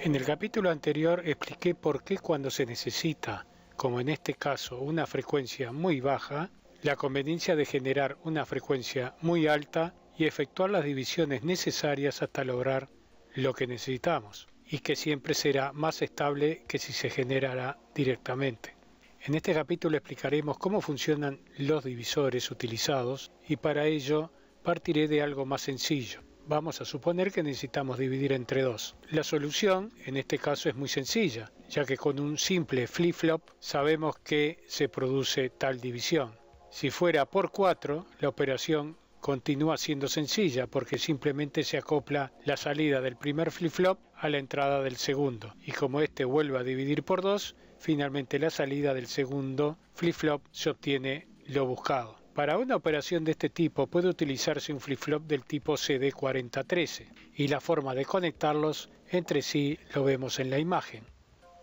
En el capítulo anterior expliqué por qué cuando se necesita, como en este caso, una frecuencia muy baja, la conveniencia de generar una frecuencia muy alta y efectuar las divisiones necesarias hasta lograr lo que necesitamos, y que siempre será más estable que si se generara directamente. En este capítulo explicaremos cómo funcionan los divisores utilizados y para ello partiré de algo más sencillo. Vamos a suponer que necesitamos dividir entre 2. La solución en este caso es muy sencilla, ya que con un simple flip-flop sabemos que se produce tal división. Si fuera por 4, la operación continúa siendo sencilla porque simplemente se acopla la salida del primer flip-flop a la entrada del segundo, y como este vuelve a dividir por 2, finalmente la salida del segundo flip-flop se obtiene lo buscado. Para una operación de este tipo puede utilizarse un flip-flop del tipo CD4013 y la forma de conectarlos entre sí lo vemos en la imagen.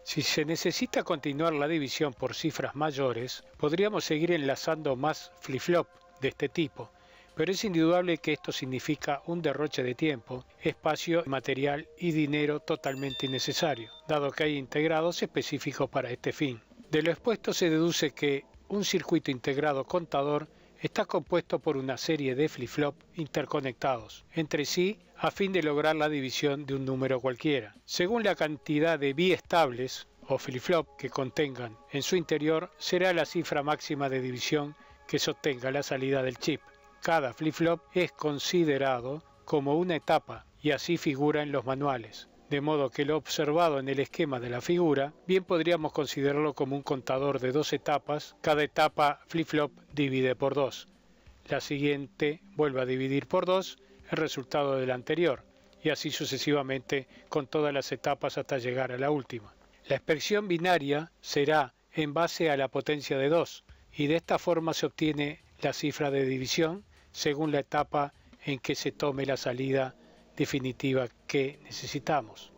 Si se necesita continuar la división por cifras mayores, podríamos seguir enlazando más flip-flop de este tipo, pero es indudable que esto significa un derroche de tiempo, espacio, material y dinero totalmente innecesario, dado que hay integrados específicos para este fin. De lo expuesto se deduce que un circuito integrado contador está compuesto por una serie de flip-flop interconectados entre sí a fin de lograr la división de un número cualquiera. Según la cantidad de biestables o flip-flop que contengan en su interior, será la cifra máxima de división que sostenga la salida del chip. Cada flip-flop es considerado como una etapa y así figura en los manuales. De modo que lo observado en el esquema de la figura, bien podríamos considerarlo como un contador de 2 etapas. Cada etapa flip-flop divide por 2. La siguiente vuelve a dividir por 2 el resultado de la anterior, y así sucesivamente con todas las etapas hasta llegar a la última. La expresión binaria será en base a la potencia de 2, y de esta forma se obtiene la cifra de división según la etapa en que se tome la salida definitiva que necesitamos.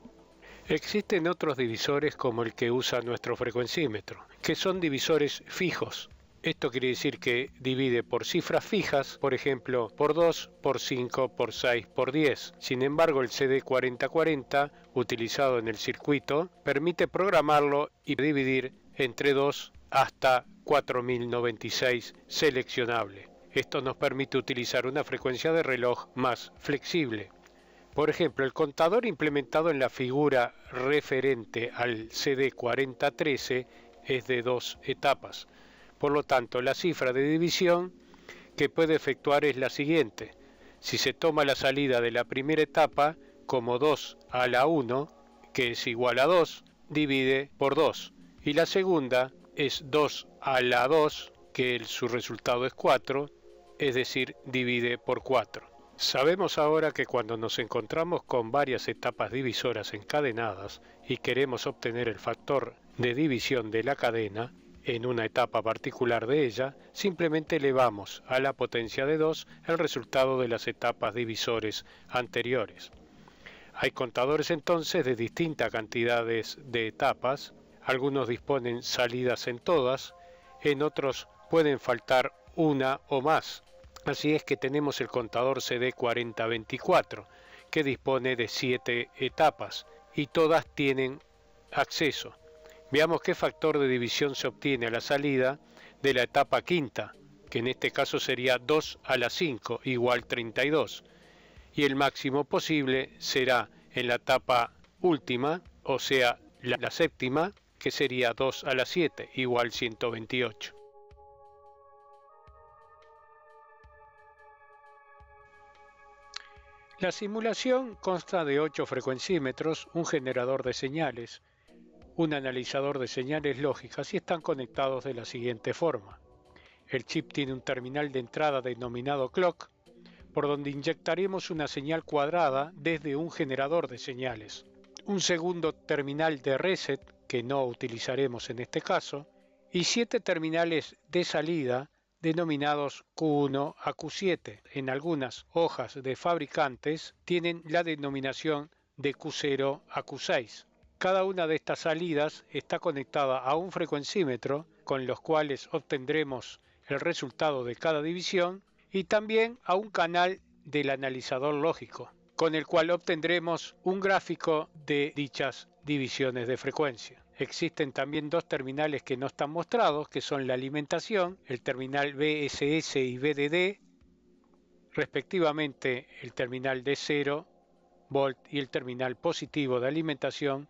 Existen otros divisores como el que usa nuestro frecuencímetro, que son divisores fijos. Esto quiere decir que divide por cifras fijas, por ejemplo, por 2, por 5, por 6, por 10. Sin embargo, el CD4040, utilizado en el circuito, permite programarlo y dividir entre 2 hasta 4096 seleccionable. Esto nos permite utilizar una frecuencia de reloj más flexible. Por ejemplo, el contador implementado en la figura referente al CD4013 es de 2 etapas. Por lo tanto, la cifra de división que puede efectuar es la siguiente. Si se toma la salida de la primera etapa como 2 a la 1, que es igual a 2, divide por 2. Y la segunda es 2 a la 2, que su resultado es 4, es decir, divide por 4. Sabemos ahora que cuando nos encontramos con varias etapas divisoras encadenadas y queremos obtener el factor de división de la cadena en una etapa particular de ella, simplemente elevamos a la potencia de 2 el resultado de las etapas divisores anteriores. Hay contadores entonces de distintas cantidades de etapas, algunos disponen salidas en todas, en otros pueden faltar una o más. Así es que tenemos el contador CD4024, que dispone de 7 etapas, y todas tienen acceso. Veamos qué factor de división se obtiene a la salida de la etapa quinta, que en este caso sería 2 a la 5, igual 32. Y el máximo posible será en la etapa última, o sea, la séptima, que sería 2 a la 7, igual 128. La simulación consta de 8 frecuencímetros, un generador de señales, un analizador de señales lógicas y están conectados de la siguiente forma. El chip tiene un terminal de entrada denominado clock, por donde inyectaremos una señal cuadrada desde un generador de señales. Un segundo terminal de reset, que no utilizaremos en este caso, y 7 terminales de salida denominados Q1 a Q7. En algunas hojas de fabricantes tienen la denominación de Q0 a Q6. Cada una de estas salidas está conectada a un frecuencímetro con los cuales obtendremos el resultado de cada división y también a un canal del analizador lógico, con el cual obtendremos un gráfico de dichas divisiones de frecuencia. Existen también dos terminales que no están mostrados, que son la alimentación, el terminal VSS y VDD, respectivamente el terminal de 0 volt y el terminal positivo de alimentación,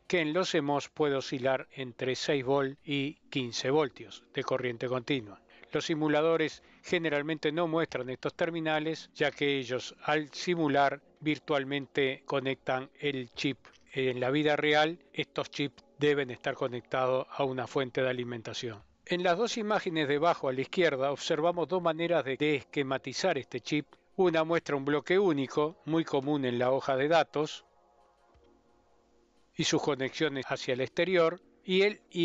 que en los CMOS puede oscilar entre 6 volt y 15 voltios de corriente continua. Los simuladores generalmente no muestran estos terminales, ya que ellos al simular virtualmente conectan el chip. En la vida real, estos chips deben estar conectados a una fuente de alimentación. En las dos imágenes de abajo a la izquierda observamos dos maneras de esquematizar este chip. Una muestra un bloque único, muy común en la hoja de datos, y sus conexiones hacia el exterior, y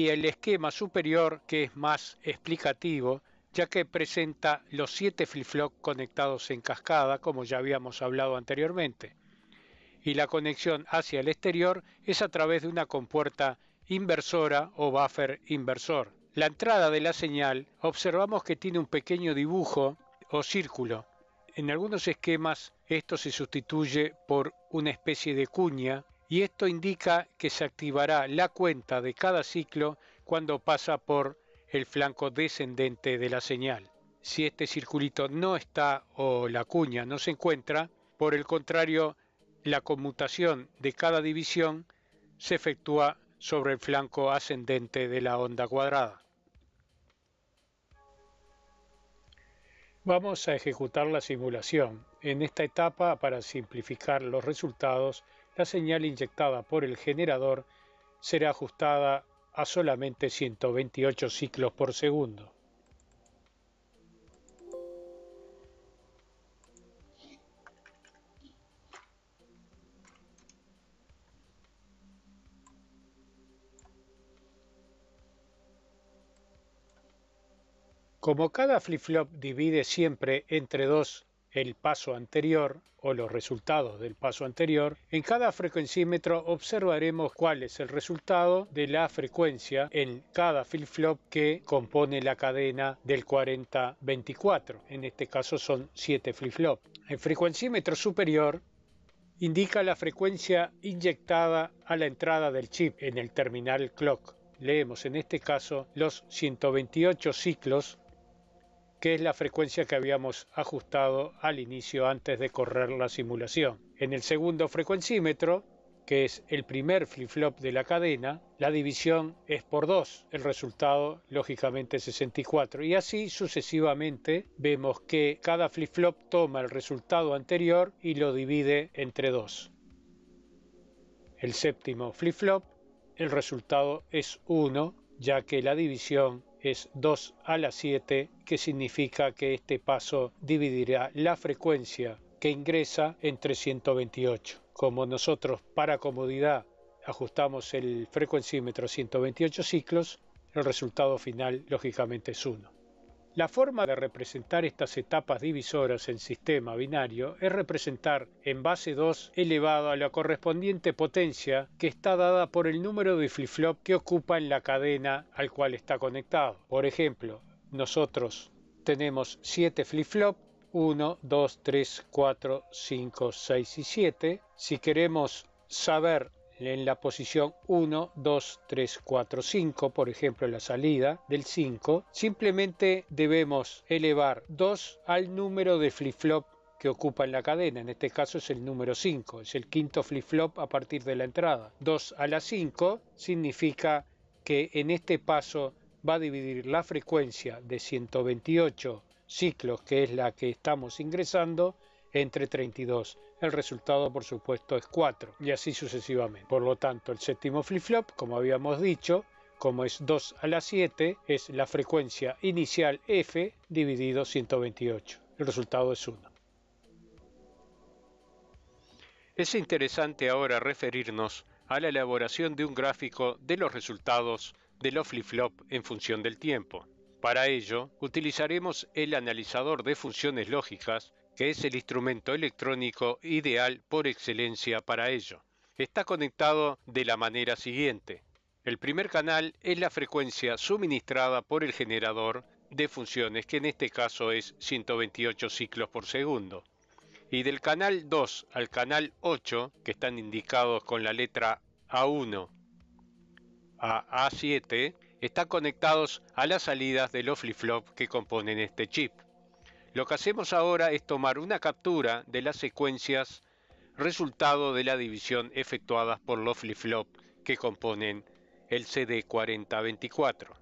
el esquema superior, que es más explicativo, ya que presenta los 7 flip-flops conectados en cascada, como ya habíamos hablado anteriormente. Y la conexión hacia el exterior es a través de una compuerta inversora o buffer inversor. La entrada de la señal observamos que tiene un pequeño dibujo o círculo. En algunos esquemas esto se sustituye por una especie de cuña y esto indica que se activará la cuenta de cada ciclo cuando pasa por el flanco descendente de la señal. Si este circulito no está o la cuña no se encuentra, por el contrario, la conmutación de cada división se efectúa sobre el flanco ascendente de la onda cuadrada. Vamos a ejecutar la simulación. En esta etapa, para simplificar los resultados, la señal inyectada por el generador será ajustada a solamente 128 ciclos por segundo. Como cada flip-flop divide siempre entre dos el paso anterior o los resultados del paso anterior, en cada frecuencímetro observaremos cuál es el resultado de la frecuencia en cada flip-flop que compone la cadena del 4024. En este caso son 7 flip-flop. El frecuencímetro superior indica la frecuencia inyectada a la entrada del chip en el terminal clock. Leemos en este caso los 128 ciclos, que es la frecuencia que habíamos ajustado al inicio antes de correr la simulación. En el segundo frecuencímetro, que es el primer flip-flop de la cadena, la división es por 2, el resultado lógicamente 64, y así sucesivamente vemos que cada flip-flop toma el resultado anterior y lo divide entre 2. El séptimo flip-flop, el resultado es 1, ya que la división es 2 a la 7, que significa que este paso dividirá la frecuencia que ingresa entre 128. Como nosotros para comodidad ajustamos el frecuencímetro a 128 ciclos, el resultado final lógicamente es 1. La forma de representar estas etapas divisoras en sistema binario es representar en base 2 elevado a la correspondiente potencia que está dada por el número de flip-flop que ocupa en la cadena al cual está conectado. Por ejemplo, nosotros tenemos 7 flip-flop, 1, 2, 3, 4, 5, 6 y 7. Si queremos saber en la posición 1, 2, 3, 4, 5, por ejemplo en la salida del 5, simplemente debemos elevar 2 al número de flip-flop que ocupa en la cadena. En este caso es el número 5, es el quinto flip-flop a partir de la entrada. 2 a la 5 significa que en este paso va a dividir la frecuencia de 128 ciclos, que es la que estamos ingresando, entre 32. El resultado, por supuesto, es 4, y así sucesivamente. Por lo tanto, el séptimo flip-flop, como habíamos dicho, como es 2 a la 7, es la frecuencia inicial F dividido 128. El resultado es 1. Es interesante ahora referirnos a la elaboración de un gráfico de los resultados de los flip-flop en función del tiempo. Para ello, utilizaremos el analizador de funciones lógicas, que es el instrumento electrónico ideal por excelencia para ello. Está conectado de la manera siguiente. El primer canal es la frecuencia suministrada por el generador de funciones, que en este caso es 128 ciclos por segundo. Y del canal 2 al canal 8, que están indicados con la letra A1 a A7, están conectados a las salidas de los flip-flop que componen este chip. Lo que hacemos ahora es tomar una captura de las secuencias resultado de la división efectuadas por los flip-flop que componen el CD4024.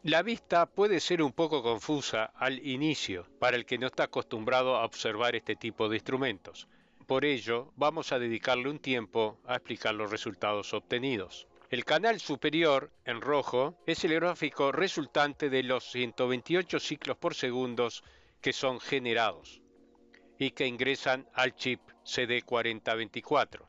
La vista puede ser un poco confusa al inicio para el que no está acostumbrado a observar este tipo de instrumentos. Por ello, vamos a dedicarle un tiempo a explicar los resultados obtenidos. El canal superior, en rojo, es el gráfico resultante de los 128 ciclos por segundo que son generados y que ingresan al chip CD4024.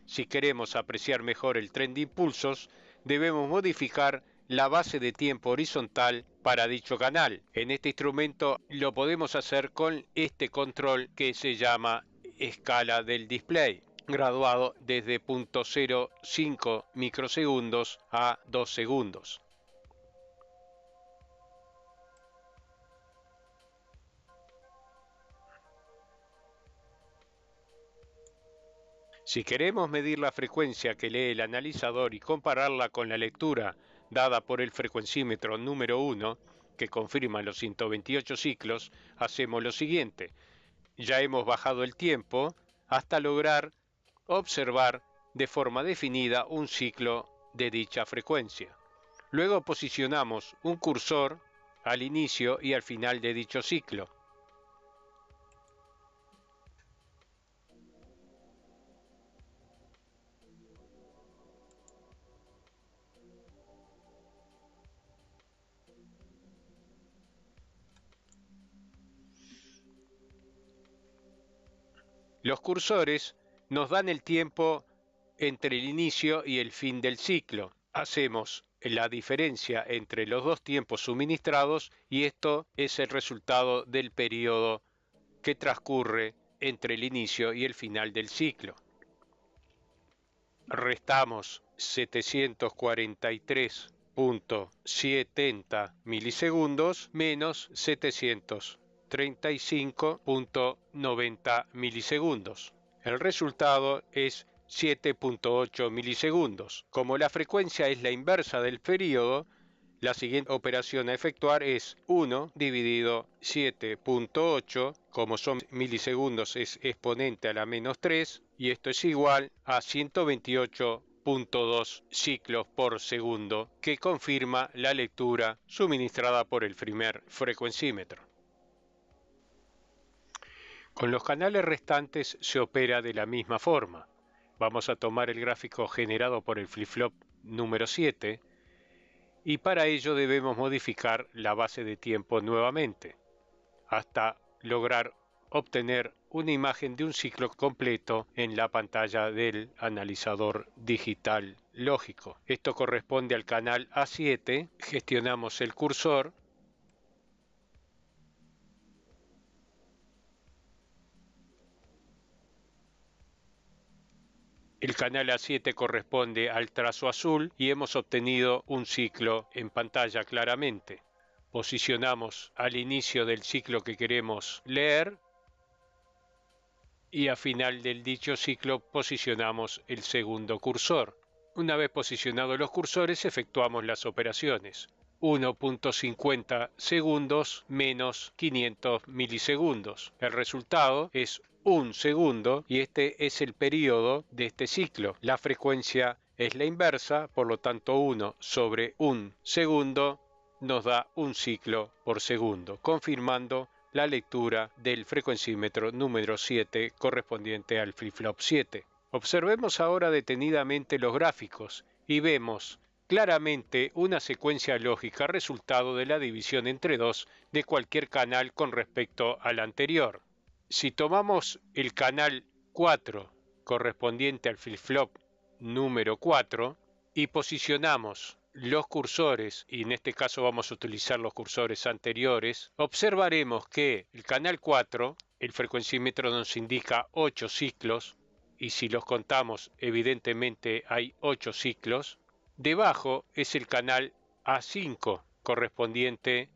Si queremos apreciar mejor el tren de impulsos, debemos modificar la base de tiempo horizontal para dicho canal. En este instrumento lo podemos hacer con este control que se llama escala del display, graduado desde 0.05 microsegundos a 2 segundos. Si queremos medir la frecuencia que lee el analizador y compararla con la lectura dada por el frecuencímetro número 1, que confirma los 128 ciclos, hacemos lo siguiente. Ya hemos bajado el tiempo hasta lograr observar de forma definida un ciclo de dicha frecuencia. Luego posicionamos un cursor al inicio y al final de dicho ciclo. Los cursores nos dan el tiempo entre el inicio y el fin del ciclo. Hacemos la diferencia entre los dos tiempos suministrados y esto es el resultado del periodo que transcurre entre el inicio y el final del ciclo. Restamos 743.70 milisegundos menos 735.90 milisegundos. El resultado es 7.8 milisegundos. Como la frecuencia es la inversa del periodo, la siguiente operación a efectuar es 1 dividido 7.8, como son milisegundos es exponente a la menos 3, y esto es igual a 128.2 ciclos por segundo, que confirma la lectura suministrada por el primer frecuencímetro. Con los canales restantes se opera de la misma forma. Vamos a tomar el gráfico generado por el flip-flop número 7 y para ello debemos modificar la base de tiempo nuevamente hasta lograr obtener una imagen de un ciclo completo en la pantalla del analizador digital lógico. Esto corresponde al canal A7, gestionamos el cursor. El canal A7 corresponde al trazo azul y hemos obtenido un ciclo en pantalla claramente. Posicionamos al inicio del ciclo que queremos leer y a final del dicho ciclo posicionamos el segundo cursor. Una vez posicionados los cursores efectuamos las operaciones. 1.50 segundos menos 500 milisegundos. El resultado es 1 segundo y este es el periodo de este ciclo. La frecuencia es la inversa, por lo tanto 1 sobre 1 segundo nos da un ciclo por segundo, confirmando la lectura del frecuencímetro número 7 correspondiente al flip-flop 7. Observemos ahora detenidamente los gráficos y vemos claramente una secuencia lógica resultado de la división entre 2 de cualquier canal con respecto al anterior. Si tomamos el canal 4 correspondiente al flip-flop número 4 y posicionamos los cursores, y en este caso vamos a utilizar los cursores anteriores, observaremos que el canal 4 El frecuencímetro nos indica 8 ciclos, y si los contamos, evidentemente hay 8 ciclos. Debajo es el canal A5, correspondiente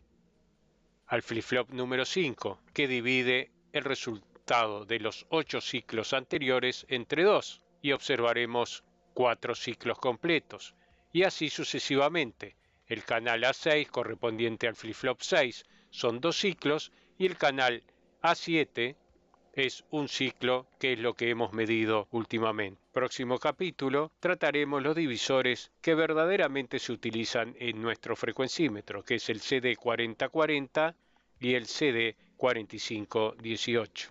al flip-flop número 5, que divide el resultado de los 8 ciclos anteriores entre 2, y observaremos 4 ciclos completos, y así sucesivamente. El canal A6, correspondiente al flip-flop 6, son 2 ciclos, y el canal A7 es un ciclo, que es lo que hemos medido últimamente. Próximo capítulo trataremos los divisores que verdaderamente se utilizan en nuestro frecuencímetro, que es el CD4040 y el CD4518.